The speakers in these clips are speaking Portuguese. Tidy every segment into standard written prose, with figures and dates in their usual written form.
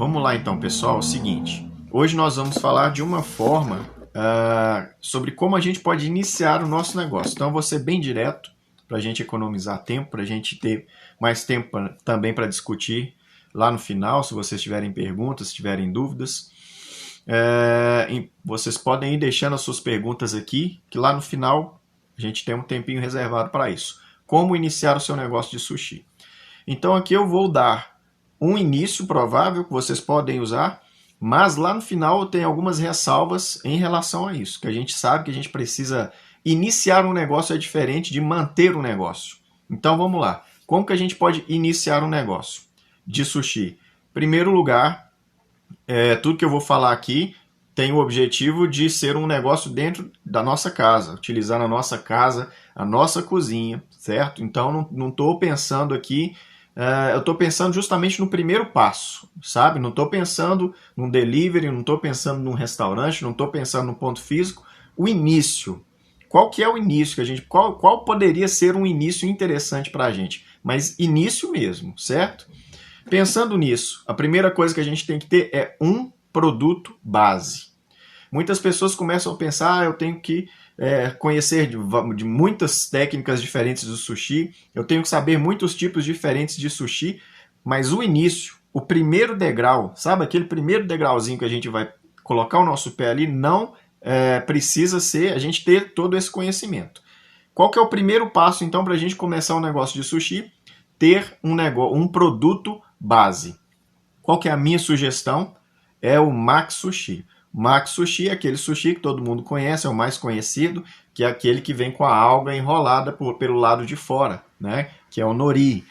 Vamos lá então, pessoal, é o seguinte. Hoje nós vamos falar de uma forma sobre como a gente pode iniciar o nosso negócio. Então eu vou ser bem direto para a gente economizar tempo, para a gente ter mais tempo também para discutir lá no final, se vocês tiverem perguntas, se tiverem dúvidas. Vocês podem ir deixando as suas perguntas aqui, que lá no final a gente tem um tempinho reservado para isso. Como iniciar o seu negócio de sushi. Então aqui eu vou dar um início provável que vocês podem usar, mas lá no final eu tenho algumas ressalvas em relação a isso, que a gente sabe que a gente precisa iniciar um negócio é diferente de manter um negócio. Então vamos lá. Como que a gente pode iniciar um negócio de sushi? Em primeiro lugar, tudo que eu vou falar aqui tem o objetivo de ser um negócio dentro da nossa casa, utilizar na nossa casa, a nossa cozinha, certo? Então não estou pensando aqui, eu estou pensando justamente no primeiro passo, sabe? Não estou pensando num delivery, não estou pensando num restaurante, não estou pensando no ponto físico. O início. Qual que é o início que a gente... Qual poderia ser um início interessante para a gente? Mas início mesmo, certo? Pensando nisso, a primeira coisa que a gente tem que ter é um produto base. Muitas pessoas começam a pensar, eu tenho que conhecer de muitas técnicas diferentes do sushi, eu tenho que saber muitos tipos diferentes de sushi, mas o início, o primeiro degrau, sabe aquele primeiro degrauzinho que a gente vai colocar o nosso pé ali, não precisa ser a gente ter todo esse conhecimento. Qual que é o primeiro passo então para a gente começar um negócio de sushi? Ter um produto base. Qual que é a minha sugestão? É o Maki Sushi. O Maki Sushi é aquele sushi que todo mundo conhece, é o mais conhecido, que é aquele que vem com a alga enrolada pelo lado de fora, né? Que é o nori.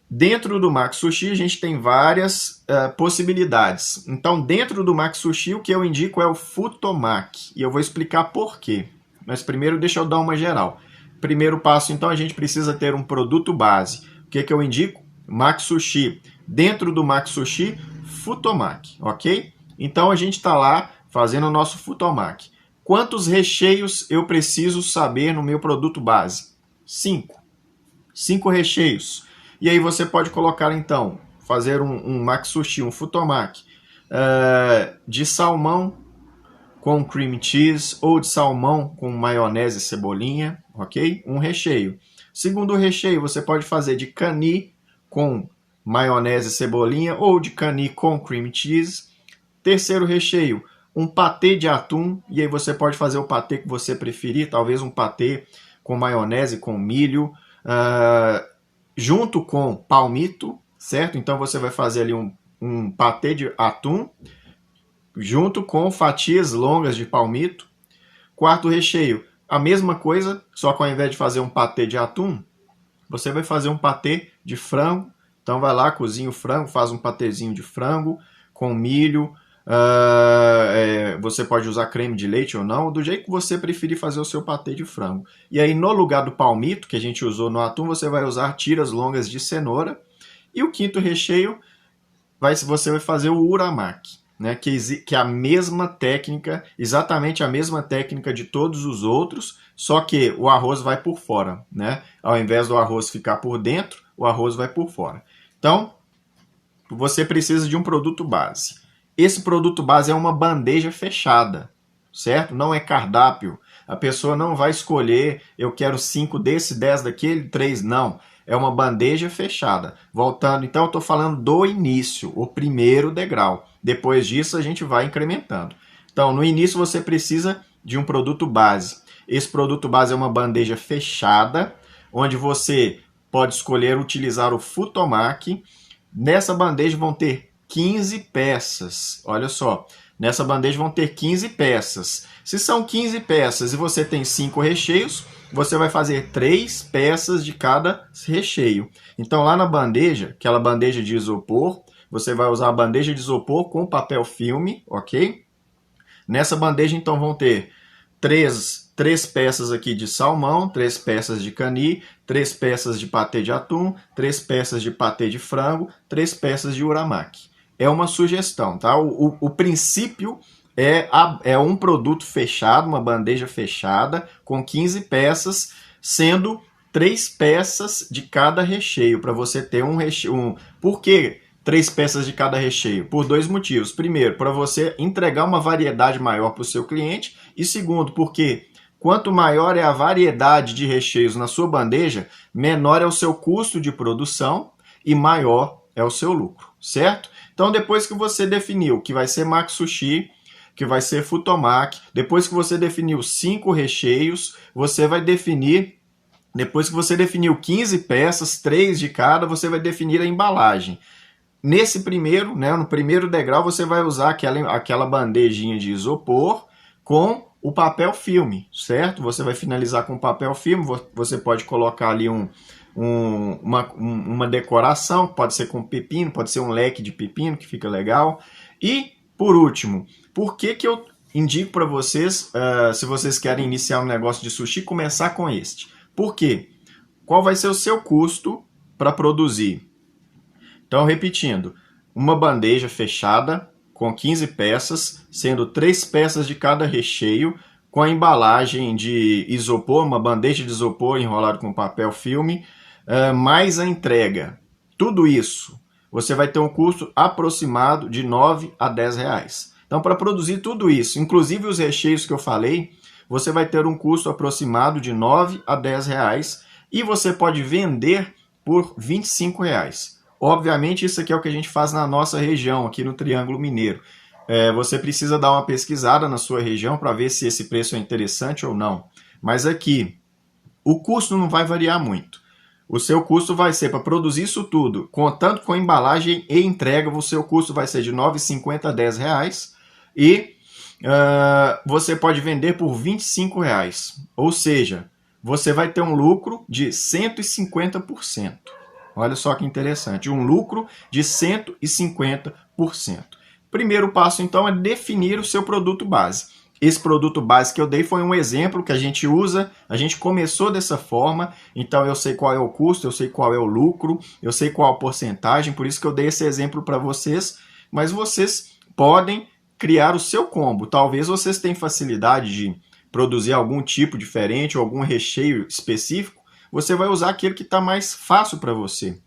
Dentro do Maki Sushi a gente tem várias possibilidades. Então dentro do Maki Sushi o que eu indico é o Futomaki. E eu vou explicar por quê. Mas primeiro deixa eu dar uma geral. Primeiro passo então a gente precisa ter um produto base. O que eu indico? Maki Sushi. Dentro do Maki Sushi, Futomaki, ok? Então a gente está lá fazendo o nosso Futomaki. Quantos recheios eu preciso saber no meu produto base? 5. 5 recheios. E aí você pode colocar então, fazer um Maki Sushi, um Futomaki de salmão com cream cheese ou de salmão com maionese e cebolinha, ok? Um recheio. Segundo recheio, você pode fazer de cani com maionese e cebolinha ou de cani com cream cheese. Terceiro recheio, um patê de atum, e aí você pode fazer o patê que você preferir, talvez um patê com maionese, com milho, junto com palmito, certo? Então você vai fazer ali um patê de atum, junto com fatias longas de palmito. Quarto recheio, a mesma coisa, só que ao invés de fazer um patê de atum, você vai fazer um patê de frango. Então vai lá, cozinha o frango, faz um patêzinho de frango com milho. Você pode usar creme de leite ou não, do jeito que você preferir fazer o seu patê de frango. E aí no lugar do palmito que a gente usou no atum, você vai usar tiras longas de cenoura. E o quinto recheio, você vai fazer o uramaki, né? Que é a mesma técnica, exatamente a mesma técnica de todos os outros, só que o arroz vai por fora, né? Ao invés do arroz ficar por dentro, o arroz vai por fora. Então, você precisa de um produto base. Esse produto base é uma bandeja fechada, certo? Não é cardápio. A pessoa não vai escolher, eu quero 5 desse, 10 daquele, 3, não. É uma bandeja fechada. Voltando, então eu estou falando do início, o primeiro degrau. Depois disso a gente vai incrementando. Então no início você precisa de um produto base. Esse produto base é uma bandeja fechada, onde você pode escolher utilizar o Futomaki. Nessa bandeja vão ter 15 peças. Olha só, nessa bandeja vão ter 15 peças. Se são 15 peças e você tem 5 recheios, você vai fazer 3 peças de cada recheio. Então lá na bandeja, aquela bandeja de isopor, você vai usar a bandeja de isopor com papel filme, ok? Nessa bandeja então vão ter 3 peças aqui de salmão, 3 peças de cani, 3 peças de patê de atum, 3 peças de patê de frango, 3 peças de uramaki. É uma sugestão, tá? O princípio é um produto fechado, uma bandeja fechada, com 15 peças, sendo 3 peças de cada recheio, para você ter um recheio. Por que 3 peças de cada recheio? Por 2 motivos. Primeiro, para você entregar uma variedade maior para o seu cliente. E segundo, porque quanto maior é a variedade de recheios na sua bandeja, menor é o seu custo de produção e maior é o seu lucro, certo? Então, depois que você definiu que vai ser Maki Sushi, que vai ser Futomaki, depois que você definiu 5 recheios, você vai definir, depois que você definiu 15 peças, 3 de cada, você vai definir a embalagem. Nesse primeiro, no primeiro degrau, você vai usar aquela bandejinha de isopor com o papel filme, certo? Você vai finalizar com papel filme, você pode colocar ali uma decoração, pode ser com pepino, pode ser um leque de pepino, que fica legal. E, por último, por que eu indico para vocês, se vocês querem iniciar um negócio de sushi, começar com este? Por quê? Qual vai ser o seu custo para produzir? Então, repetindo, uma bandeja fechada com 15 peças, sendo 3 peças de cada recheio, com a embalagem de isopor, uma bandeja de isopor enrolada com papel filme, mais a entrega. Tudo isso, você vai ter um custo aproximado de 9 a 10 reais. Então, para produzir tudo isso, inclusive os recheios que eu falei, você vai ter um custo aproximado de 9 a 10 reais e você pode vender por 25 reais. Obviamente, isso aqui é o que a gente faz na nossa região, aqui no Triângulo Mineiro. Você precisa dar uma pesquisada na sua região para ver se esse preço é interessante ou não. Mas aqui, o custo não vai variar muito. O seu custo vai ser, para produzir isso tudo, contando com embalagem e entrega, o seu custo vai ser de R$ 9,50 a R$ 10 reais. E você pode vender por R$ 25 reais. Ou seja, você vai ter um lucro de 150%. Olha só que interessante, um lucro de 150%. Primeiro passo, então, é definir o seu produto base. Esse produto base que eu dei foi um exemplo que a gente usa, a gente começou dessa forma, então eu sei qual é o custo, eu sei qual é o lucro, eu sei qual a porcentagem, por isso que eu dei esse exemplo para vocês, mas vocês podem criar o seu combo. Talvez vocês tenham facilidade de produzir algum tipo diferente ou algum recheio específico, você vai usar aquele que está mais fácil para você.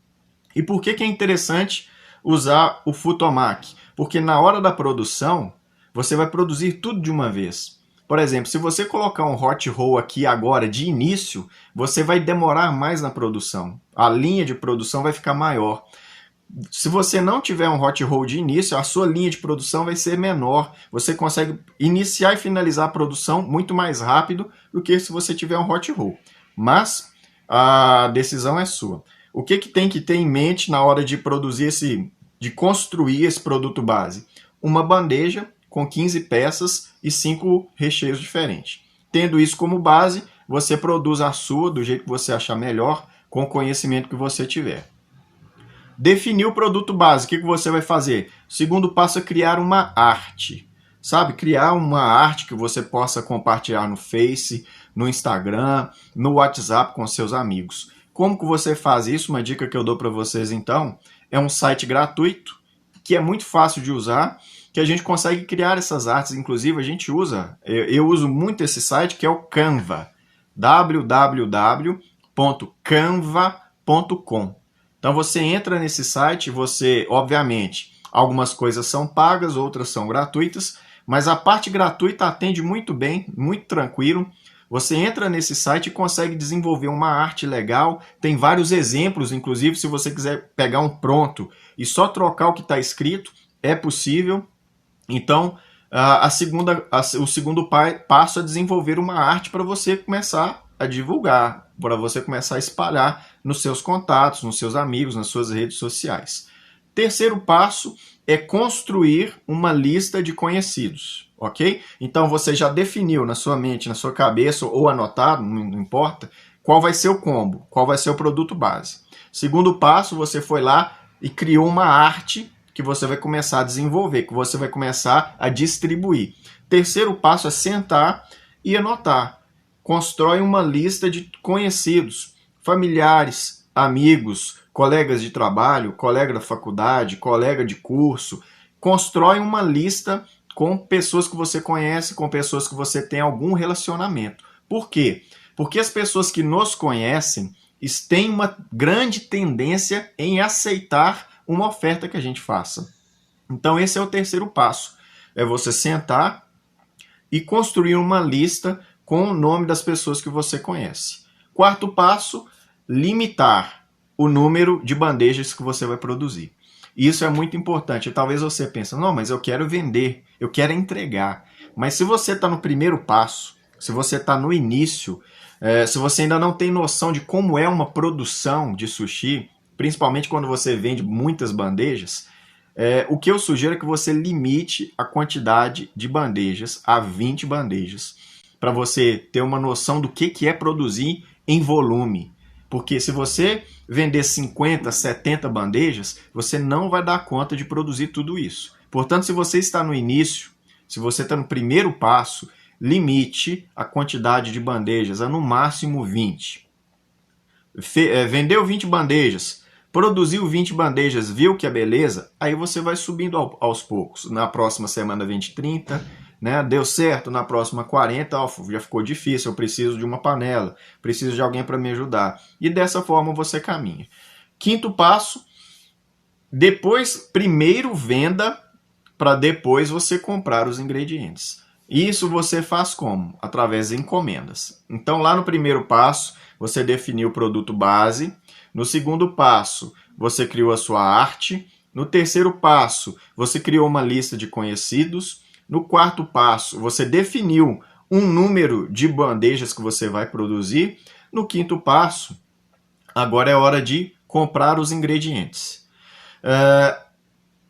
E por que é interessante usar o Futomaki? Porque na hora da produção, você vai produzir tudo de uma vez. Por exemplo, se você colocar um hot roll aqui agora de início, você vai demorar mais na produção. A linha de produção vai ficar maior. Se você não tiver um hot roll de início, a sua linha de produção vai ser menor. Você consegue iniciar e finalizar a produção muito mais rápido do que se você tiver um hot roll. Mas a decisão é sua. O que tem que ter em mente na hora de produzir de construir esse produto base? Uma bandeja com 15 peças e 5 recheios diferentes. Tendo isso como base, você produz a sua do jeito que você achar melhor, com o conhecimento que você tiver. Definir o produto base, o que você vai fazer? O segundo passo é criar uma arte. Sabe, criar uma arte que você possa compartilhar no Face, no Instagram, no WhatsApp com seus amigos. Como que você faz isso? Uma dica que eu dou para vocês então, é um site gratuito, que é muito fácil de usar, que a gente consegue criar essas artes, inclusive a gente usa, eu uso muito esse site que é o Canva, www.canva.com. Então você entra nesse site, você, obviamente, algumas coisas são pagas, outras são gratuitas, mas a parte gratuita atende muito bem, muito tranquilo. Você entra nesse site e consegue desenvolver uma arte legal, tem vários exemplos, inclusive se você quiser pegar um pronto e só trocar o que está escrito, é possível. Então, o segundo passo é desenvolver uma arte para você começar a divulgar, para você começar a espalhar nos seus contatos, nos seus amigos, nas suas redes sociais. Terceiro passo é construir uma lista de conhecidos, ok? Então você já definiu na sua mente, na sua cabeça ou anotado, não importa, qual vai ser o combo, qual vai ser o produto base. Segundo passo, você foi lá e criou uma arte que você vai começar a desenvolver, que você vai começar a distribuir. Terceiro passo é sentar e anotar. Constrói uma lista de conhecidos, familiares, amigos, colegas de trabalho, colega da faculdade, colega de curso. Constrói uma lista com pessoas que você conhece, com pessoas que você tem algum relacionamento. Por quê? Porque as pessoas que nos conhecem têm uma grande tendência em aceitar uma oferta que a gente faça. Então esse é o terceiro passo, é você sentar e construir uma lista com o nome das pessoas que você conhece. Quarto passo, limitar o número de bandejas que você vai produzir. Isso é muito importante. Talvez você pense, não, mas eu quero vender, eu quero entregar. Mas se você está no primeiro passo, se você está no início, se você ainda não tem noção de como é uma produção de sushi, principalmente quando você vende muitas bandejas, o que eu sugiro é que você limite a quantidade de bandejas a 20 bandejas, para você ter uma noção do que é produzir em volume. Porque se você vender 50, 70 bandejas, você não vai dar conta de produzir tudo isso. Portanto, se você está no início, se você está no primeiro passo, limite a quantidade de bandejas a no máximo 20. Vendeu 20 bandejas, produziu 20 bandejas, viu que é beleza, aí você vai subindo aos poucos. Na próxima semana vende 30, né? Deu certo, na próxima 40, já ficou difícil, eu preciso de uma panela, preciso de alguém para me ajudar. E dessa forma você caminha. Quinto passo, primeiro venda para depois você comprar os ingredientes. Isso você faz como? Através de encomendas. Então lá no primeiro passo, você definiu o produto base. No segundo passo, você criou a sua arte. No terceiro passo, você criou uma lista de conhecidos. No quarto passo, você definiu um número de bandejas que você vai produzir. No quinto passo, agora é hora de comprar os ingredientes.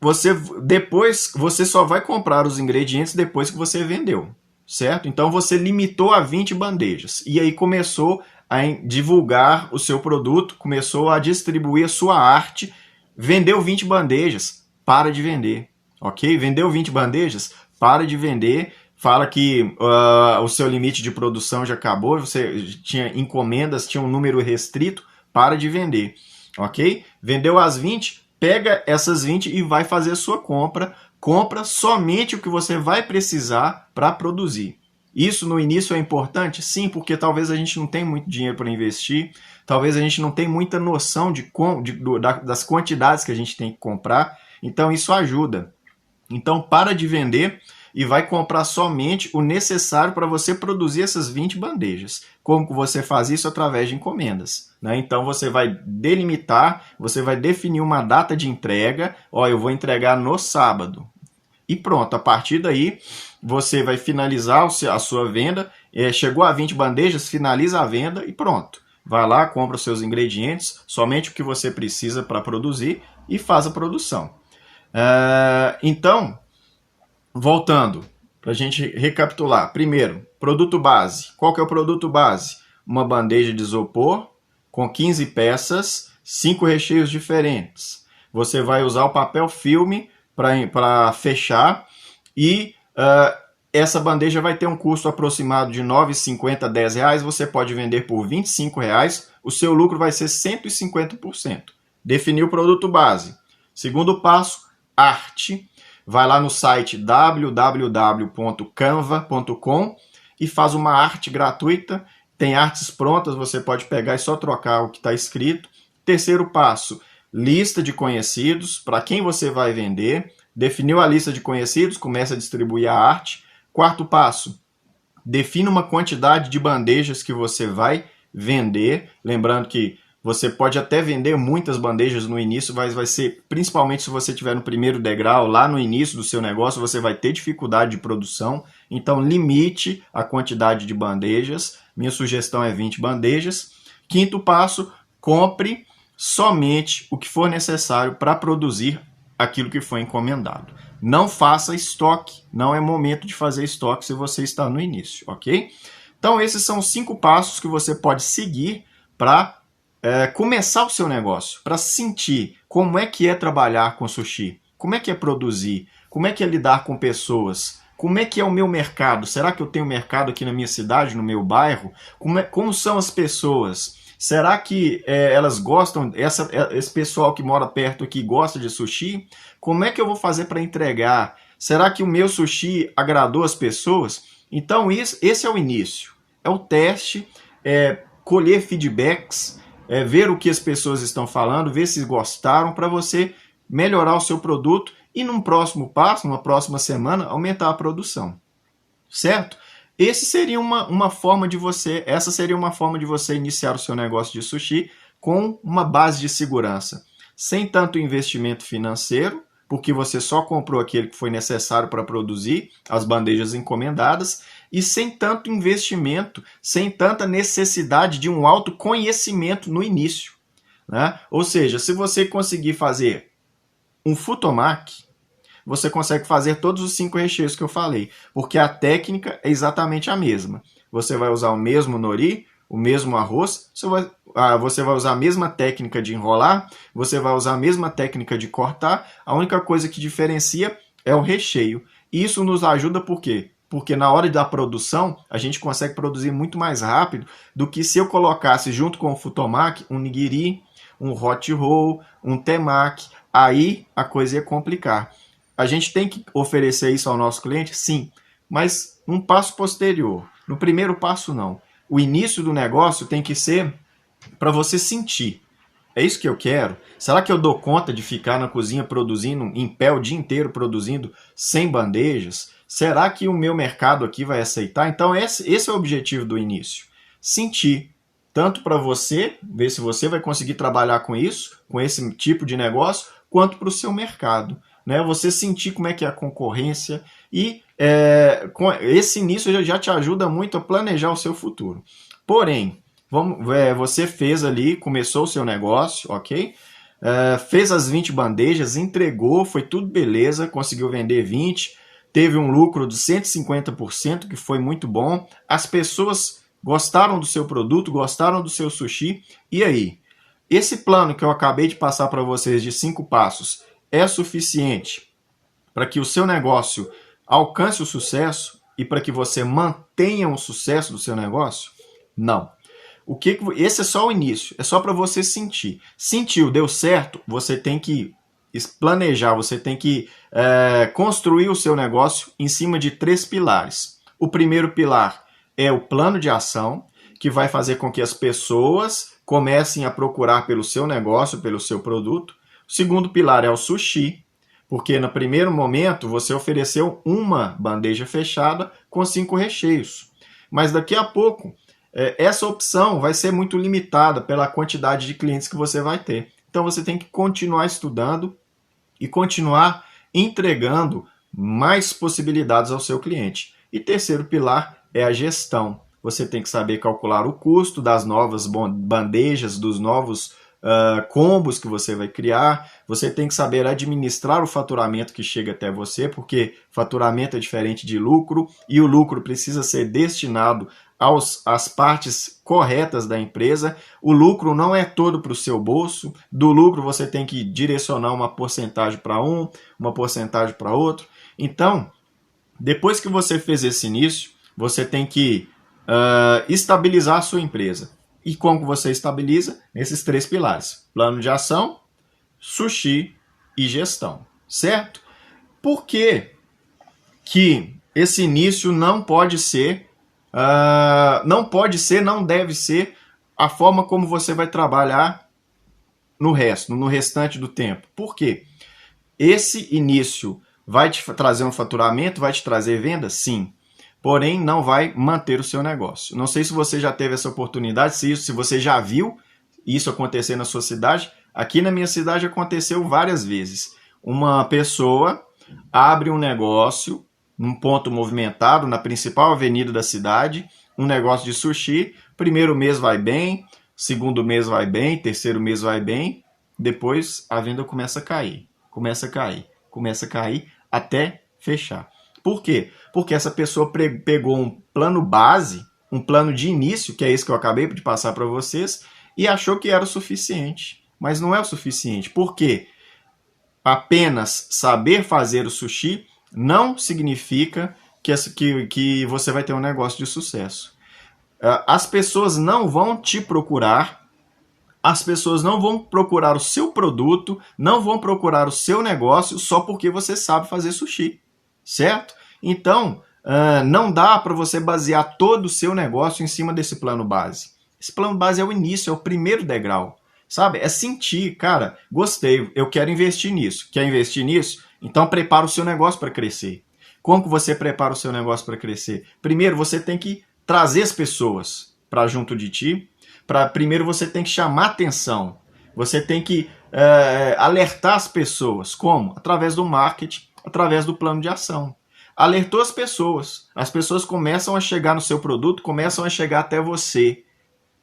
Você só vai comprar os ingredientes depois que você vendeu, certo? Então você limitou a 20 bandejas e aí começou a divulgar o seu produto, começou a distribuir a sua arte. Vendeu 20 bandejas, para de vender, ok? Vendeu 20 bandejas, para de vender. Fala que o seu limite de produção já acabou, você tinha encomendas, tinha um número restrito, para de vender, ok? Vendeu as 20, pega essas 20 e vai fazer a sua compra. Compra somente o que você vai precisar para produzir. Isso no início é importante? Sim, porque talvez a gente não tenha muito dinheiro para investir, talvez a gente não tenha muita noção das quantidades que a gente tem que comprar, então isso ajuda. Então para de vender e vai comprar somente o necessário para você produzir essas 20 bandejas. Como que você faz isso? Através de encomendas, né? Então você vai delimitar, você vai definir uma data de entrega. Eu vou entregar no sábado. E pronto, a partir daí você vai finalizar a sua venda. Chegou a 20 bandejas, finaliza a venda e pronto. Vai lá, compra os seus ingredientes, somente o que você precisa para produzir e faz a produção. Então, voltando, para a gente recapitular. Primeiro, produto base. Qual que é o produto base? Uma bandeja de isopor com 15 peças, 5 recheios diferentes. Você vai usar o papel filme para fechar e essa bandeja vai ter um custo aproximado de R$ 9,50 a R$ 10. Você pode vender por R$ 25. O seu lucro vai ser 150%. Definiu o produto base. Segundo passo, arte. Vai lá no site www.canva.com e faz uma arte gratuita. Tem artes prontas, você pode pegar e só trocar o que está escrito. Terceiro passo, lista de conhecidos, para quem você vai vender. Definiu a lista de conhecidos, começa a distribuir a arte. Quarto passo, defina uma quantidade de bandejas que você vai vender. Lembrando que você pode até vender muitas bandejas no início, mas vai ser, principalmente se você estiver no primeiro degrau, lá no início do seu negócio, você vai ter dificuldade de produção. Então, limite a quantidade de bandejas. Minha sugestão é 20 bandejas. Quinto passo, compre somente o que for necessário para produzir aquilo que foi encomendado. Não faça estoque, não é momento de fazer estoque se você está no início, ok? Então, esses são 5 passos que você pode seguir para começar o seu negócio, para sentir como é que é trabalhar com sushi, como é que é produzir, como é que é lidar com pessoas, como é que é o meu mercado, será que eu tenho mercado aqui na minha cidade, no meu bairro, como são as pessoas, será que elas gostam, esse pessoal que mora perto aqui gosta de sushi, como é que eu vou fazer para entregar, será que o meu sushi agradou as pessoas? Então esse é o início, é o teste, colher feedbacks, ver o que as pessoas estão falando, ver se gostaram, para você melhorar o seu produto e num próximo passo, numa próxima semana, aumentar a produção. Certo? Essa seria uma forma de você iniciar o seu negócio de sushi com uma base de segurança, sem tanto investimento financeiro, porque você só comprou aquele que foi necessário para produzir as bandejas encomendadas, e sem tanto investimento, sem tanta necessidade de um autoconhecimento no início, né? Ou seja, se você conseguir fazer um futomaki, você consegue fazer todos os 5 recheios que eu falei, porque a técnica é exatamente a mesma. Você vai usar o mesmo nori, o mesmo arroz, você vai usar a mesma técnica de enrolar, você vai usar a mesma técnica de cortar, a única coisa que diferencia é o recheio. E isso nos ajuda por quê? Porque na hora da produção, a gente consegue produzir muito mais rápido do que se eu colocasse junto com o futomaki um nigiri, um hot roll, um temaki, aí a coisa ia complicar. A gente tem que oferecer isso ao nosso cliente? Sim, mas num passo posterior. No primeiro passo, não. O início do negócio tem que ser para você sentir. É isso que eu quero? Será que eu dou conta de ficar na cozinha produzindo em pé o dia inteiro, produzindo 100 bandejas? Será que o meu mercado aqui vai aceitar? Então esse é o objetivo do início. Sentir. Tanto para você, ver se você vai conseguir trabalhar com isso, com esse tipo de negócio, quanto para o seu mercado. Né? Você sentir como é que é a concorrência e com esse início já te ajuda muito a planejar o seu futuro. Porém, você fez ali, começou o seu negócio, ok? Fez as 20 bandejas, entregou, foi tudo beleza, conseguiu vender 20, teve um lucro de 150%, que foi muito bom. As pessoas gostaram do seu produto, gostaram do seu sushi. E aí? Esse plano que eu acabei de passar para vocês de 5 passos é suficiente para que o seu negócio alcance o sucesso e para que você mantenha o sucesso do seu negócio? Não. Esse é só o início, é só para você sentir. Sentiu, deu certo, você tem que planejar, você tem que construir o seu negócio em cima de 3 pilares. O primeiro pilar é o plano de ação, que vai fazer com que as pessoas comecem a procurar pelo seu negócio, pelo seu produto. O segundo pilar é o sushi, porque no primeiro momento você ofereceu uma bandeja fechada com 5 recheios. Mas daqui a pouco, essa opção vai ser muito limitada pela quantidade de clientes que você vai ter. Então você tem que continuar estudando e continuar entregando mais possibilidades ao seu cliente. E terceiro pilar é a gestão. Você tem que saber calcular o custo das novas bandejas, dos novos combos que você vai criar. Você tem que saber administrar o faturamento que chega até você, porque faturamento é diferente de lucro e o lucro precisa ser destinado às partes corretas da empresa. O lucro não é todo para o seu bolso. Do lucro você tem que direcionar uma porcentagem para um, uma porcentagem para outro. Então, depois que você fez esse início, você tem que estabilizar a sua empresa. E como você estabiliza? Nesses 3 pilares: plano de ação, sushi e gestão. Certo? Por que esse início não pode ser, não deve ser a forma como você vai trabalhar no restante do tempo? Por quê? Esse início vai te trazer um faturamento, vai te trazer venda? Sim. Porém, não vai manter o seu negócio. Não sei se você já teve essa oportunidade, se você já viu isso acontecer na sua cidade. Aqui na minha cidade aconteceu várias vezes. Uma pessoa abre um negócio num ponto movimentado, na principal avenida da cidade, um negócio de sushi. Primeiro mês vai bem, segundo mês vai bem, terceiro mês vai bem. Depois a venda começa a cair, até fechar. Por quê? Porque essa pessoa pegou um plano base, um plano de início, que é esse que eu acabei de passar para vocês, e achou que era o suficiente. Mas não é o suficiente. Por quê? Apenas saber fazer o sushi não significa que você vai ter um negócio de sucesso. As pessoas não vão te procurar, as pessoas não vão procurar o seu produto, não vão procurar o seu negócio só porque você sabe fazer sushi. Certo? Então, não dá para você basear todo o seu negócio em cima desse plano base. Esse plano base é o início, é o primeiro degrau. sabe? É sentir, cara, gostei, eu quero investir nisso. Quer investir nisso? Então prepara o seu negócio para crescer. Como que você prepara o seu negócio para crescer? Primeiro, você tem que trazer as pessoas para junto de ti. Primeiro, você tem que chamar atenção. Você tem que alertar as pessoas. Como? Através do marketing, através do plano de ação. Alertou as pessoas começam a chegar no seu produto, começam a chegar até você.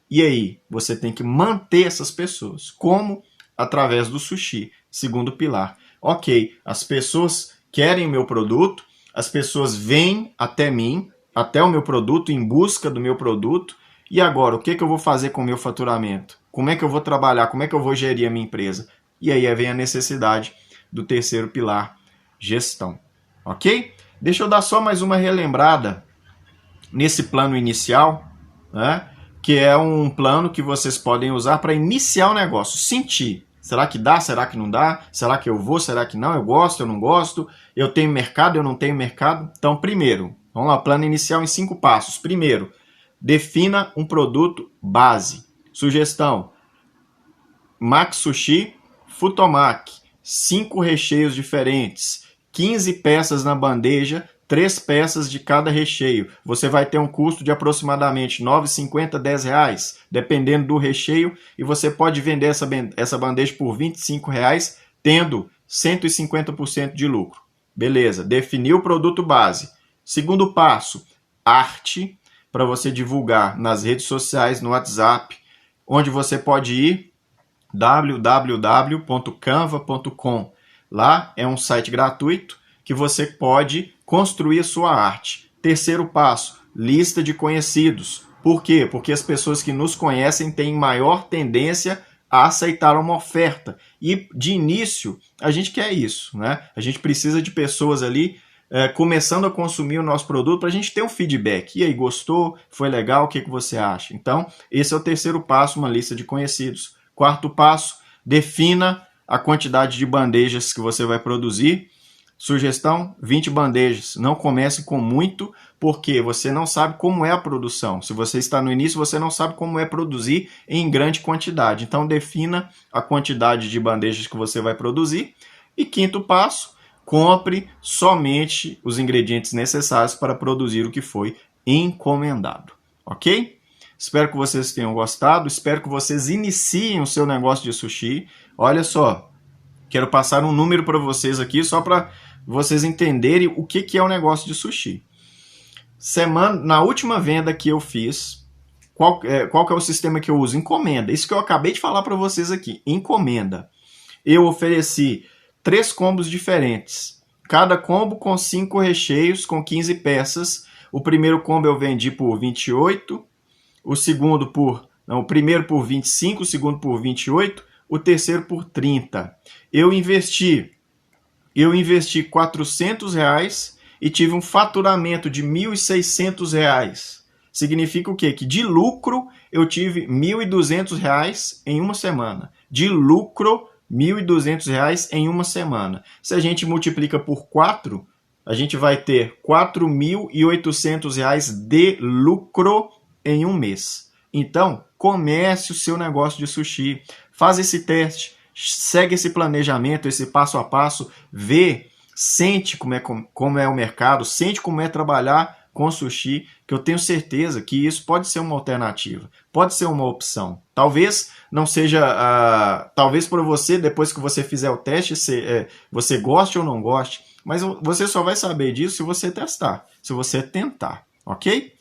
E aí, você tem que manter essas pessoas. Como? Através do sushi, segundo pilar. Ok, as pessoas querem o meu produto, as pessoas vêm até mim, até o meu produto, em busca do meu produto. E agora, o que eu vou fazer com o meu faturamento? Como é que eu vou trabalhar? Como é que eu vou gerir a minha empresa? E aí vem a necessidade do terceiro pilar, gestão. Ok? Deixa eu dar só mais uma relembrada nesse plano inicial, né? Que é um plano que vocês podem usar para iniciar o negócio. Sentir. Será que dá? Será que não dá? Será que eu vou? Será que não? Eu gosto? Eu não gosto? Eu tenho mercado? Eu não tenho mercado? Então, primeiro, vamos lá, plano inicial em 5 passos. Primeiro, defina um produto base. Sugestão: Max Sushi Futomaki. 5 recheios diferentes. 15 peças na bandeja, 3 peças de cada recheio. Você vai ter um custo de aproximadamente R$ 9,50, R$ 10, dependendo do recheio, e você pode vender essa bandeja por R$ 25, tendo 150% de lucro. Beleza, definiu o produto base. Segundo passo, arte, para você divulgar nas redes sociais, no WhatsApp, onde você pode ir, www.canva.com. Lá é um site gratuito que você pode construir a sua arte. Terceiro passo, lista de conhecidos. Por quê? Porque as pessoas que nos conhecem têm maior tendência a aceitar uma oferta. E de início, a gente quer isso, né? A gente precisa de pessoas ali começando a consumir o nosso produto para a gente ter um feedback. E aí, gostou? Foi legal? O que você acha? Então, esse é o terceiro passo, uma lista de conhecidos. Quarto passo, defina a quantidade de bandejas que você vai produzir. Sugestão: 20 bandejas. Não comece com muito, porque você não sabe como é a produção. Se você está no início, você não sabe como é produzir em grande quantidade. Então, defina a quantidade de bandejas que você vai produzir. E quinto passo, compre somente os ingredientes necessários para produzir o que foi encomendado. Ok? Espero que vocês tenham gostado. Espero que vocês iniciem o seu negócio de sushi. Olha só, quero passar um número para vocês aqui, só para vocês entenderem o que é o negócio de sushi. Na última venda que eu fiz, qual que é o sistema que eu uso? Encomenda. Isso que eu acabei de falar para vocês aqui. Encomenda. Eu ofereci 3 combos diferentes. Cada combo com 5 recheios, com 15 peças. O primeiro combo eu vendi por 28, o primeiro por 25, o segundo por 28, o terceiro por 30. Eu investi R$400 e tive um faturamento de R$1.600. Significa o quê? Que de lucro eu tive R$1.200 em uma semana. De lucro, R$1.200 em uma semana. Se a gente multiplica por 4, a gente vai ter R$4.800 de lucro em um mês. Então, comece o seu negócio de sushi. Faz esse teste, segue esse planejamento, esse passo a passo, sente como é o mercado, sente como é trabalhar com sushi, que eu tenho certeza que isso pode ser uma alternativa, pode ser uma opção. Talvez não seja, talvez para você, depois que você fizer o teste, você goste ou não goste, mas você só vai saber disso se você testar, se você tentar, ok?